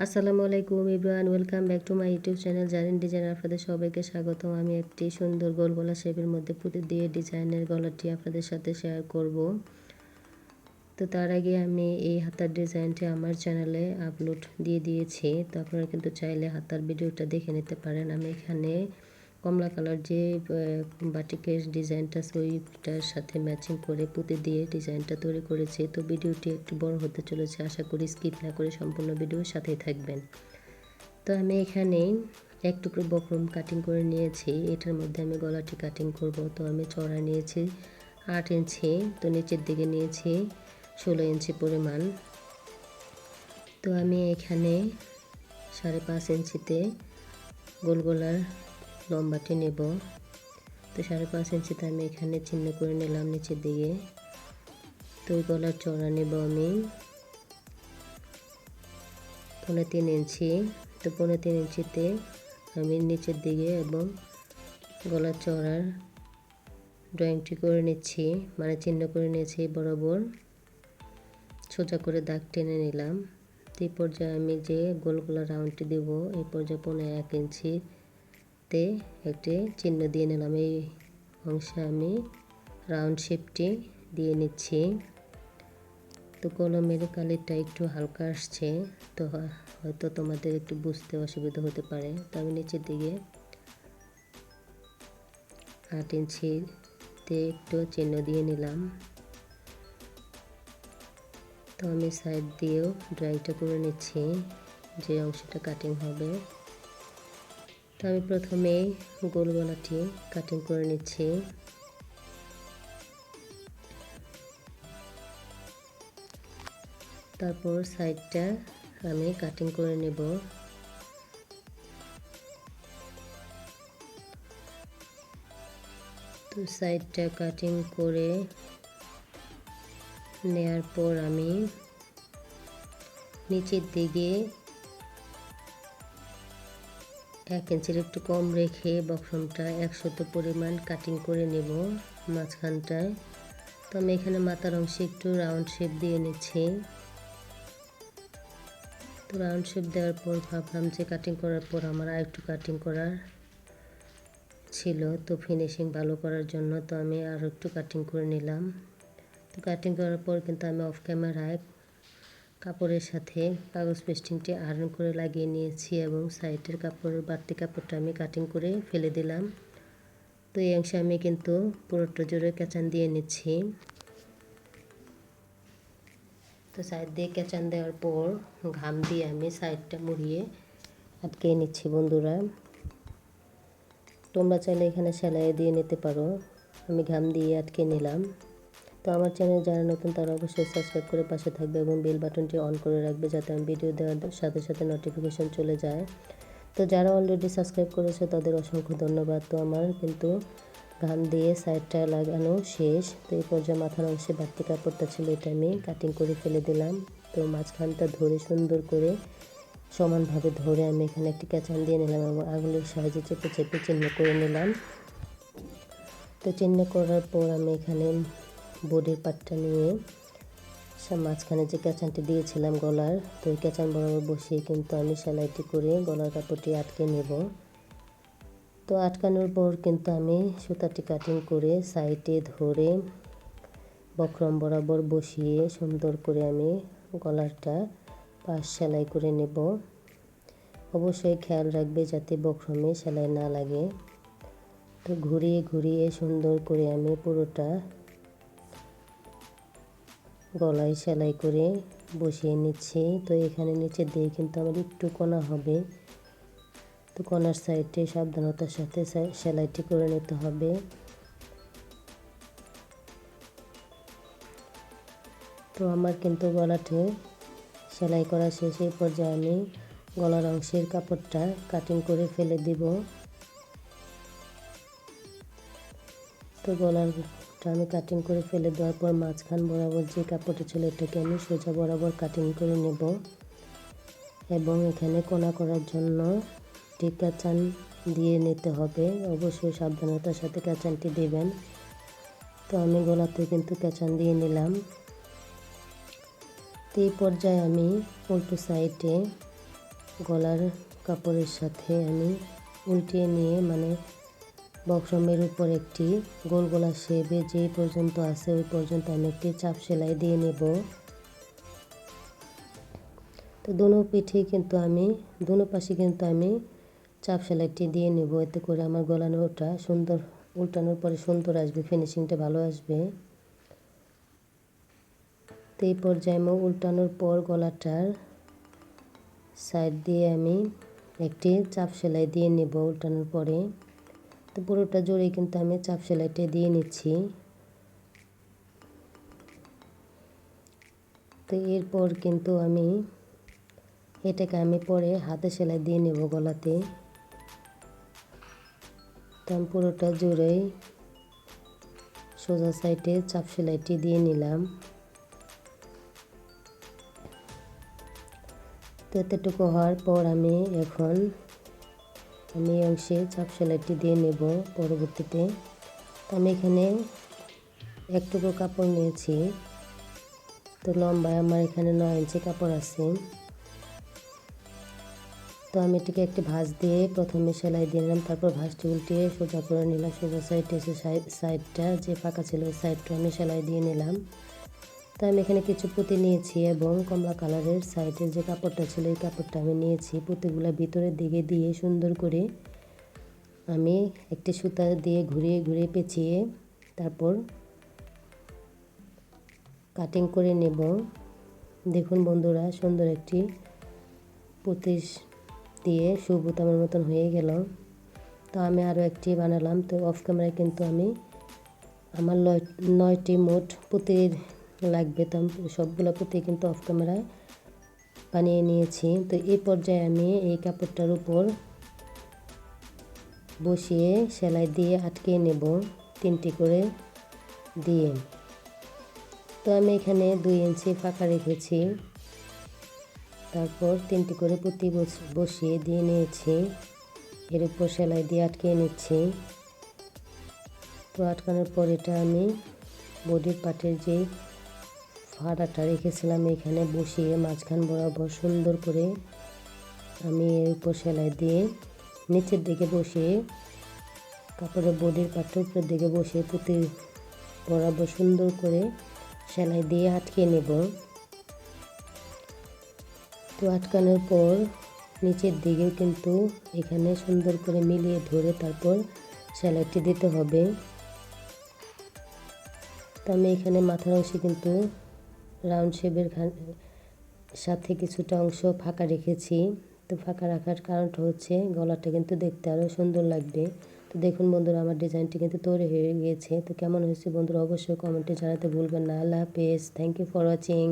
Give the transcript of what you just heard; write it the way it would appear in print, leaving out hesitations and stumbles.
আসসালামু আলাইকুম everyone, welcome back to my YouTube channel Zarin design. আপনাদের সবাইকে স্বাগতম। আমি একটি সুন্দর গোল গলা শেপের মধ্যে পুঁতি দিয়ে ডিজাইনের গলাটি আপনাদের সাথে শেয়ার করব। তো তার আগে আমি এই হাতার ডিজাইনটি আমার চ্যানেলে আপলোড দিয়ে দিয়েছি, তো আপনারা কিন্তু চাইলে হাতার ভিডিওটা দেখে নিতে পারেন। আমি এখানে কমলা কালার যে বাটিকের ডিজাইনটা ওইটার সাথে ম্যাচিং করে পুঁতি দিয়ে ডিজাইনটা তৈরি করেছি। তো ভিডিওটি একটু বড় হতে চলেছে, আশা করি স্কিপ না করে সম্পূর্ণ ভিডিওর সাথেই থাকবেন। তো আমি এখানে এক টুকরো বক্রম কাটিং করে নিয়েছি, এটার মধ্যে আমি গলাটি কাটিং করব। তো আমি চড়া নিয়েছি 8 ইঞ্চি, তো নিচের দিকে নিয়েছি 16 ইঞ্চি পরিমাণ। তো আমি এখানে 5.5 ইঞ্চিতে গোল গলার লম্বাটি নেব। তো 5.5 ইঞ্চিতে আমি এখানে চিহ্ন করে নিলাম নিচের দিকে। তো ওই গলার চড়া নেব আমি 3.5 ইঞ্চি। তো 3.5 ইঞ্চিতে আমি নিচের দিকে এবং গলার চড়ার ড্রয়িংটি করে নিচ্ছি, মানে চিহ্ন করে নিয়েছি বরাবর, সোজা করে দাগ টেনে নিলাম। এই পর্যায়ে আমি যে গোল গলা রাউন্ডটি দেব, এই পর্যায়ে 1.5 ইঞ্চিতে একটি চিহ্ন দিয়ে নিলাম। এই অংশে আমি রাউন্ড শেপটি দিয়ে নিচ্ছি। তো কলমের কালিটা একটু হালকা আসছে, তো হয়তো তোমাদের একটু বুঝতে অসুবিধা হতে পারে। তো আমি নিচের দিকে 8 ইঞ্চিতে একটু চিহ্ন দিয়ে নিলাম। তো আমি সাইড দিয়েও ড্রয়িংটা করে নিচ্ছি, যে অংশটা কাটিং হবে। তো আমি প্রথমে গোল গলাটি কাটিং করে নিচ্ছি। তারপর সাইডটা আমি কাটিং করে নেব। তো সাইডটা কাটিং করে নেয়ার পর আমি নিচের দিকে 1 ইঞ্চির একটু কম রেখে বক্রমটা 100 পরিমাণ কাটিং করে নেব মাঝখানটায়। তো আমি এখানে মাথার অংশে একটু রাউন্ড শেপ দিয়ে নিচ্ছি। তো রাউন্ড শেপ দেওয়ার পর ভাবলাম যে কাটিং করার পর আমার আর একটু কাটিং করার ছিল, তো ফিনিশিং ভালো করার জন্য তো আমি আরও একটু কাটিং করে নিলাম। তো কাটিং করার পর কিন্তু আমি অফ ক্যামেরায় কাপড়ের সাথে কাগজ পেস্টিংটি আয়রন করে লাগিয়ে নিয়েছি এবং সাইডের কাপড়ের বাড়তি কাপড়টা আমি কাটিং করে ফেলে দিলাম। তো এই অংশে আমি কিন্তু পুরোটা জুড়ে কেচান দিয়ে নিচ্ছি। তো সাইড দিয়ে কেচান দেওয়ার পর ঘাম দিয়ে আমি সাইডটা মুড়িয়ে আটকে নিচ্ছি বন্ধুরা। তোমরা চাইলে এখানে সেলাই দিয়ে নিতে পারো, আমি ঘাম দিয়ে আটকে নিলাম। তো আমার চ্যানেল যারা নতুন তারা অবশ্যই সাবস্ক্রাইব করে পাশে থাকবে এবং বেল বাটনটি অন করে রাখবে, যাতে আমি ভিডিও দেওয়ার সাথে সাথে নোটিফিকেশন চলে যায়। তো যারা অলরেডি সাবস্ক্রাইব করেছে তাদের অসংখ্য ধন্যবাদ। তো আমার কিন্তু ঘাম দিয়ে সাইডটা লাগানো শেষ। তো এই পর্যায়ে মাথার অংশে বাড়তি কাপড়টা ছিল, এটা আমি কাটিং করে ফেলে দিলাম। তো মাঝখানটা ধরে সুন্দর করে সমানভাবে ধরে আমি এখানে একটি কেচান দিয়ে নিলাম এবং আঙুলের সাহায্যে চেপে চেপে চিহ্ন করে নিলাম। তো চিহ্ন করার পর আমি এখানে বডির পাটটা নিয়ে মাঝখানে যে কেচানটি দিয়েছিলাম গলার, তো ওই কেচান বরাবর বসিয়ে কিন্তু আমি সেলাইটি করে গলার কাপড়টি আটকে নেব। তো আটকানোর পর কিন্তু আমি সুতাটি কাটিং করে সাইডে ধরে বক্রম বরাবর বসিয়ে সুন্দর করে আমি গলারটা পাশ সেলাই করে নেব। অবশ্যই খেয়াল রাখবে যাতে বক্রমে সেলাই না লাগে। তো ঘুরিয়ে ঘুরিয়ে সুন্দর করে আমি পুরোটা গলায় সেলাই করে বসিয়ে নিচ্ছি। তো এখানে নিচের দিকে কিন্তু আমার একটু কোনা হবে, তো কোনার সাইডে সাবধানতার সাথে সেলাইটি করে নিতে হবে। তো আমার কিন্তু গলাটি সেলাই করা শেষ। এই পর্যায়ে আমি গলার অংশের কাপড়টা কাটিং করে ফেলে দিব। তো গলারটা আমি কাটিং করে ফেলে দেওয়ার পর মাঝখান বরাবর যে কাপড়টা ছিল এটাকে আমি সোজা বরাবর কাটিং করে নেব এবং এখানে কোনা করার জন্য ঠিক কেচান দিয়ে নিতে হবে। অবশ্যই সাবধানতার সাথে কেচানটি দেবেন। তো আমি গলাতে কিন্তু কেচান দিয়ে নিলাম। তো এই পর্যায়ে আমি উল্টো সাইডে গলার কাপড়ের সাথে আমি উল্টিয়ে নিয়ে মানে বক্রমের উপর একটি গোল গলা শেপে যেই পর্যন্ত আছে ওই পর্যন্ত আমি একটি চাপ সেলাই দিয়ে নেব। তো দোনো পাশে কিন্তু আমি চাপ সেলাইটি দিয়ে নেব, এতে করে আমার গলানোটা সুন্দর, উল্টানোর পরে সুন্দর আসবে, ফিনিশিংটা ভালো আসবে। তো এই পর্যায়ে আমি উল্টানোর পর গলাটার সাইড দিয়ে আমি একটি চাপ সেলাই দিয়ে নেব উল্টানোর পরে। তো পুরোটা জুড়ে কিন্তু আমি চাপ সেলাইটা দিয়ে নিচ্ছি। তো এরপর কিন্তু এটাকে আমি পরে হাতে সেলাই দিয়ে নেব গলাতে। তো আমি পুরোটা জুড়েই সোজা সাইডে চাপ সেলাইটি দিয়ে নিলাম। তো এতটুকু হওয়ার পর এখন আমি এই অংশে চাপ সেলাইটি দিয়ে নেব পরবর্তীতে। তো আমি এখানে এক টুকরো কাপড় নিয়েছি। তো লম্বায় আমার এখানে 9 ইঞ্চি কাপড় আছে। তো আমি এটিকে একটি ভাঁজ দিয়ে প্রথমে সেলাই দিয়ে নিলাম, তারপর ভাঁজটি উল্টিয়ে সোজা করে নিলাম। সোজা সাইডে এসে সাইডটা যে ফাঁকা ছিল ওই সাইডটা আমি সেলাই দিয়ে নিলাম। তো আমি এখানে কিছু পুঁতি নিয়েছি এবং কমলা কালারের সাইডের যে কাপড়টা ছিল এই কাপড়টা আমি নিয়েছি। পুঁতিগুলো ভিতরের দিকে দিয়ে সুন্দর করে আমি একটি সুতা দিয়ে ঘুরিয়ে ঘুরিয়ে পেঁচিয়ে তারপর কাটিং করে নেব। দেখুন বন্ধুরা, সুন্দর একটি পুঁতি দিয়ে বোতামের মতন হয়ে গেল। তো আমি আরও একটি বানালাম। তো অফ ক্যামেরায় কিন্তু আমার 9টি মোট পুঁতি লাগবে। তো আমি সবগুলো পুঁতি কিন্তু অফ ক্যামেরায় বানিয়ে নিয়েছি। তো এই পর্যায়ে আমি এই কাপড়টার উপর বসিয়ে সেলাই দিয়ে আটকে নেব 3টি করে দিয়ে। তো আমি এখানে 2 ইঞ্চি ফাঁকা রেখেছি, তারপর 3টি করে পুঁতি বসিয়ে দিয়ে নিয়েছি। এর উপর সেলাই দিয়ে আটকে নিচ্ছি। তো আটকানোর পর এটা আমি বডির পার্টের যে ফাড়াটা রেখেছিলাম এখানে বসিয়ে মাঝখান বরাবর সুন্দর করে আমি এর উপর সেলাই দিয়ে নিচের দিকে বসিয়ে কাপড়ের বডির পার্টের উপরের দিকে বসিয়ে পুঁতি বরাবর সুন্দর করে সেলাই দিয়ে আটকে নেব। তো আটকানোর পর নিচের দিকেও কিন্তু এখানে সুন্দর করে মিলিয়ে ধরে তারপর সেলাইটি দিতে হবে। তো আমি এখানে মাথার অংশে কিন্তু রাউন্ড শেপের সাথে কিছুটা অংশ ফাঁকা রেখেছি। তো ফাঁকা রাখার কারণটা হচ্ছে গলাটা কিন্তু দেখতে আরও সুন্দর লাগবে। তো দেখুন বন্ধুরা, আমার ডিজাইনটি কিন্তু তৈরি হয়ে গিয়েছে। তো কেমন হয়েছে বন্ধুরা অবশ্যই কমেন্টে জানাতে ভুলবেন না। আল্লাহ হাফেজ, থ্যাংক ইউ ফর ওয়াচিং।